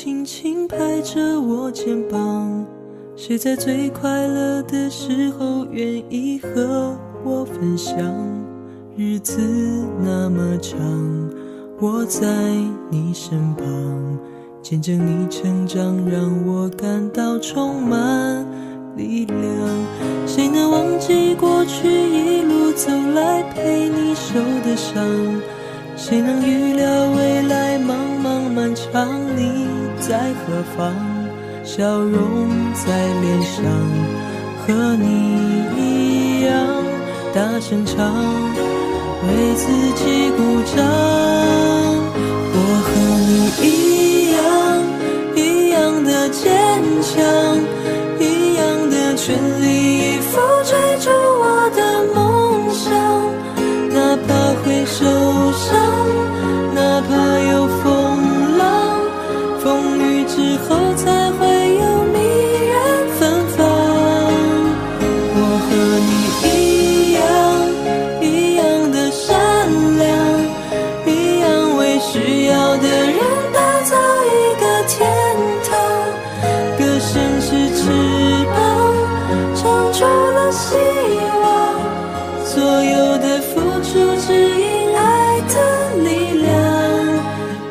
轻轻拍着我肩膀，谁在最快乐的时候愿意和我分享？日子那么长，我在你身旁，见证你成长，让我感到充满力量。谁能忘记过去一路走来陪你受的伤？谁能预料未来茫茫漫长，你在何方？笑容在脸上，和你一样大声唱，为自己鼓掌。我和你一样的坚强，一样的全力以赴追逐我的梦想。哪怕会受伤，哪怕有风浪，风雨之后才会有迷人芬芳。我和你一样的善良，一样为需要的人打造一个天堂。歌声是翅膀，长出了希望，所有的付出只因爱的力量，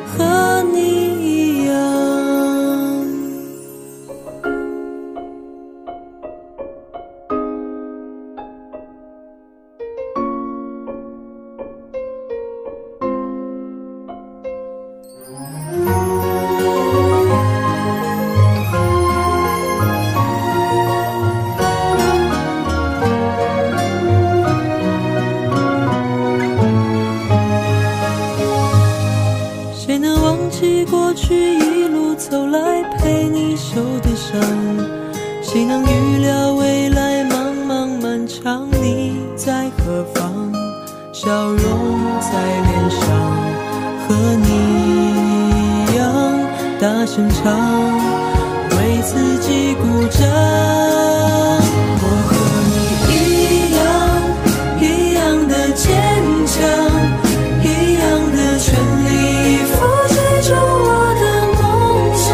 和你一样。谁能忘记过去一路走来陪你受的伤？谁能预料未来茫茫漫长，你在何方？笑容在脸上，和你一样大声唱，为自己鼓掌。我和你一样的坚强，一样的全力以赴追逐我的梦想。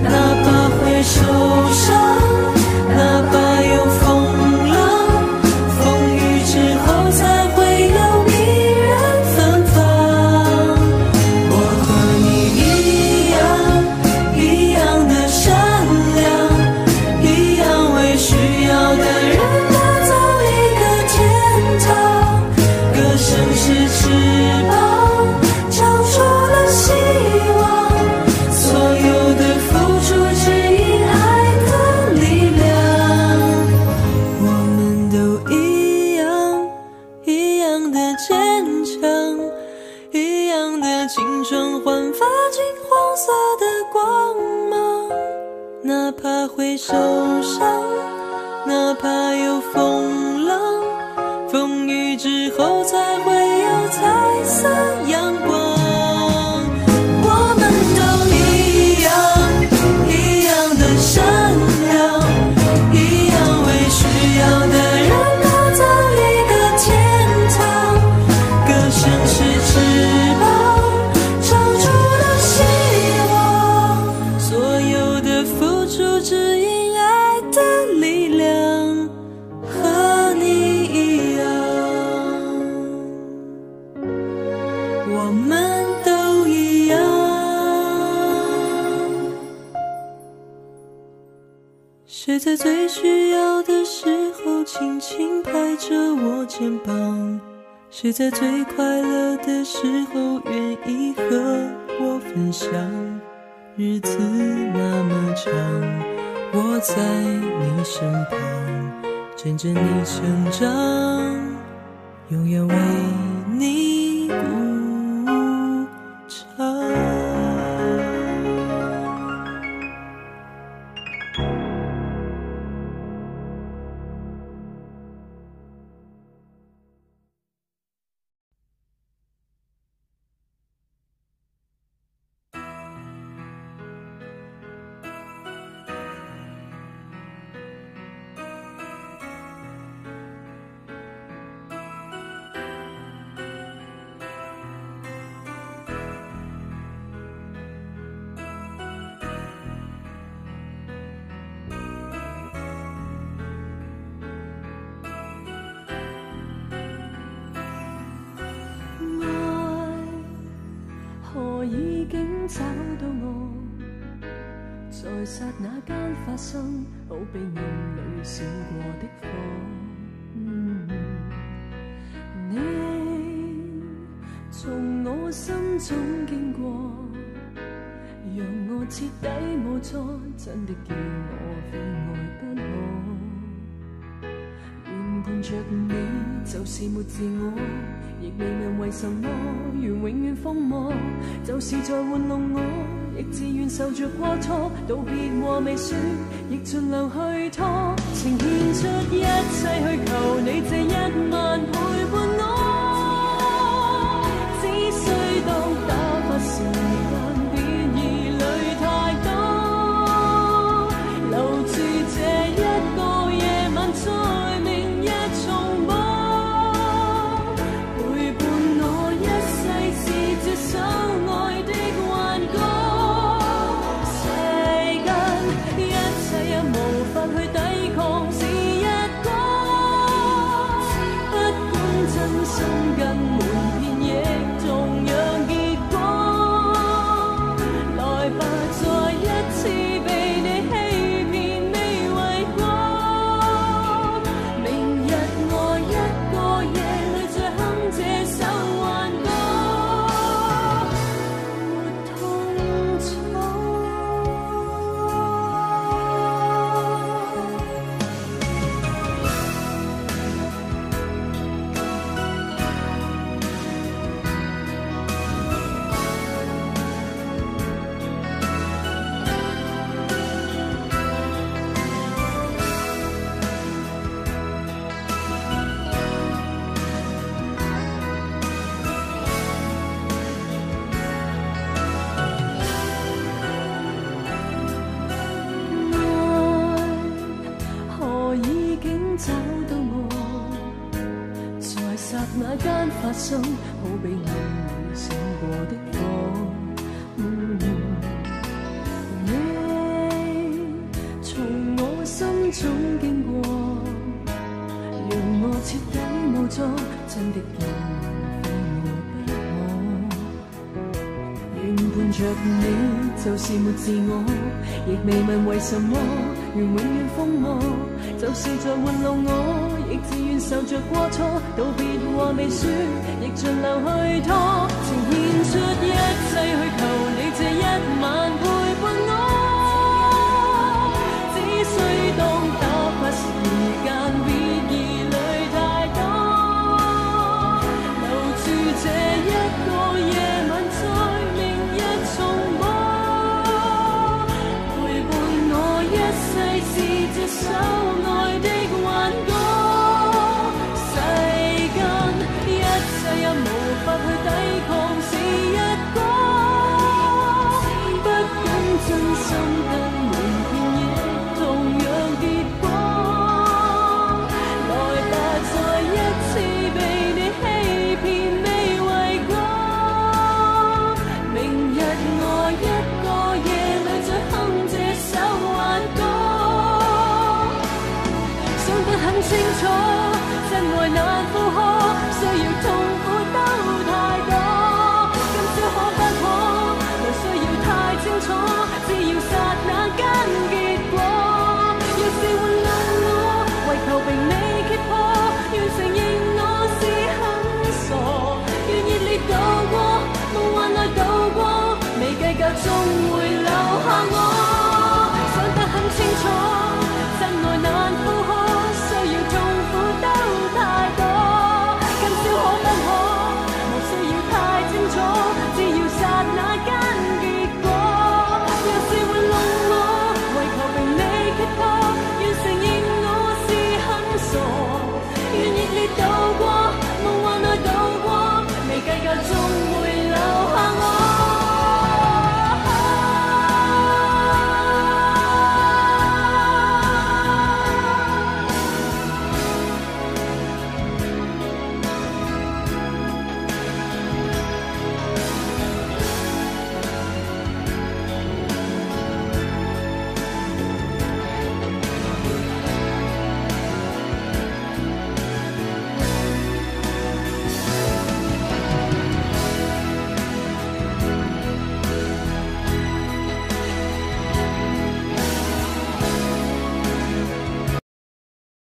哪怕会受伤，哪怕有风浪，风雨之后才会有迷人芬芳。我和你一样的善良，一样为需要的人打造一个天堂。歌声是翅膀，长出了希望，所有的付出只因爱的力量。我们都一样的坚强，一样的青春焕发金黄色的光芒。哪怕会受伤，哪怕有风浪，风雨之后才会有彩色阳光。我们都一样的善良，一样为需要的人打造一个天堂。歌声是翅膀，长出了希望，所有的付出只因爱的力量，和你一样。我们都一样。谁在最需要的时候轻轻拍着我肩膀？谁在最快乐的时候愿意和我分享？日子那么长，我在你身旁，见证你成长，永远为你鼓掌。找到我，在剎那間發生，好比暗裏閃過的火。你從我心中經過，讓我徹底無助，真的叫我非愛不可。原伴着你就是沒自我，亦未問為什麼願永遠瘋魔，就是在玩弄我，亦自願受着過錯。道別和未說，亦盡量去拖，情獻出一切去求你這一晚陪伴我。只需當打發時間，別疑慮太多，留住這一個夜晚，在明日重播。陪伴我一世是這首愛的幻歌，世間一切也無法去抵抗，是一個不管真心跟瞞騙，亦同樣結果。來吧，再一次被你欺騙，未為過。明日我一個夜裏再哼這首幻歌，沒痛楚。何已經找到我，在剎那間發生，好比暗裏閃過的火。你從我心中經過，讓我徹底無助，真的叫我非愛不可。原伴着你就是沒自我，亦未問為什麼願永遠瘋魔，就是在玩弄我，亦自願受着過錯。道別話未說，亦盡量去拖，情獻出一切去求你這一晚。